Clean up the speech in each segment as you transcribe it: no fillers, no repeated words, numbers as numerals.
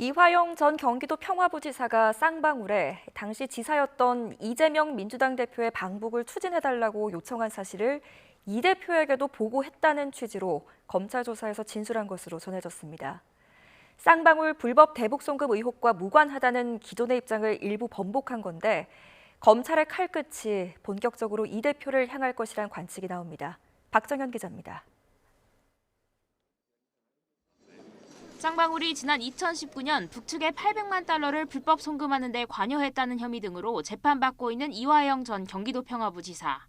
이화영 전 경기도 평화부지사가 쌍방울에 당시 지사였던 이재명 민주당 대표의 방북을 추진해달라고 요청한 사실을 이 대표에게도 보고했다는 취지로 검찰 조사에서 진술한 것으로 전해졌습니다. 쌍방울 불법 대북 송금 의혹과 무관하다는 기존의 입장을 일부 번복한 건데 검찰의 칼끝이 본격적으로 이 대표를 향할 것이란 관측이 나옵니다. 박정현 기자입니다. 쌍방울이 지난 2019년 북측에 800만 달러를 불법 송금하는 데 관여했다는 혐의 등으로 재판받고 있는 이화영 전 경기도 평화부지사.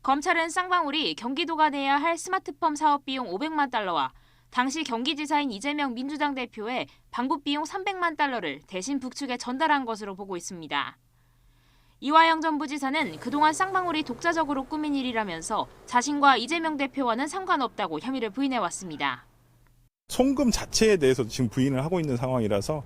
검찰은 쌍방울이 경기도가 내야 할 스마트팜 사업 비용 500만 달러와 당시 경기지사인 이재명 민주당 대표의 방북 비용 300만 달러를 대신 북측에 전달한 것으로 보고 있습니다. 이화영 전 부지사는 그동안 쌍방울이 독자적으로 꾸민 일이라면서 자신과 이재명 대표와는 상관없다고 혐의를 부인해왔습니다. 송금 자체에 대해서도 지금 부인을 하고 있는 상황이라서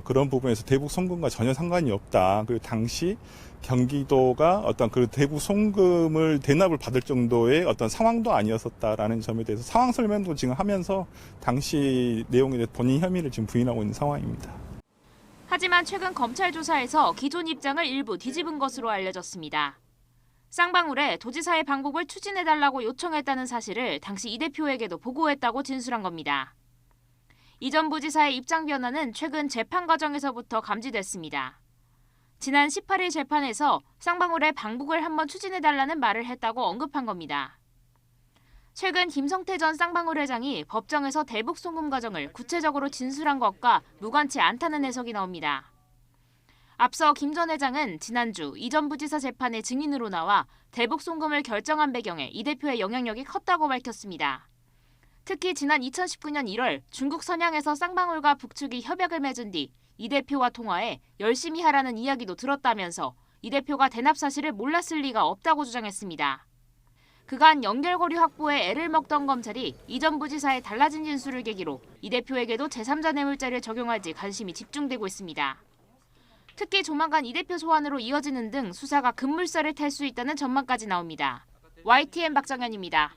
그런 부분에서 대북 송금과 전혀 상관이 없다. 그리고 당시 경기도가 어떤 그 대북 송금을 대납을 받을 정도의 어떤 상황도 아니었었다라는 점에 대해서 상황 설명도 지금 하면서 당시 내용에 대해 본인 혐의를 지금 부인하고 있는 상황입니다. 하지만 최근 검찰 조사에서 기존 입장을 일부 뒤집은 것으로 알려졌습니다. 쌍방울에 도지사의 방북을 추진해달라고 요청했다는 사실을 당시 이 대표에게도 보고했다고 진술한 겁니다. 이 전 부지사의 입장 변화는 최근 재판 과정에서부터 감지됐습니다. 지난 18일 재판에서 쌍방울에 방북을 한번 추진해달라는 말을 했다고 언급한 겁니다. 최근 김성태 전 쌍방울 회장이 법정에서 대북 송금 과정을 구체적으로 진술한 것과 무관치 않다는 해석이 나옵니다. 앞서 김 전 회장은 지난주 이 전 부지사 재판의 증인으로 나와 대북 송금을 결정한 배경에 이 대표의 영향력이 컸다고 밝혔습니다. 특히 지난 2019년 1월 중국 선양에서 쌍방울과 북측이 협약을 맺은 뒤 이 대표와 통화해 열심히 하라는 이야기도 들었다면서 이 대표가 대납 사실을 몰랐을 리가 없다고 주장했습니다. 그간 연결고리 확보에 애를 먹던 검찰이 이 전 부지사의 달라진 진술을 계기로 이 대표에게도 제3자 뇌물죄를 적용할지 관심이 집중되고 있습니다. 특히 조만간 이 대표 소환으로 이어지는 등 수사가 급물살을 탈 수 있다는 전망까지 나옵니다. YTN 박정현입니다.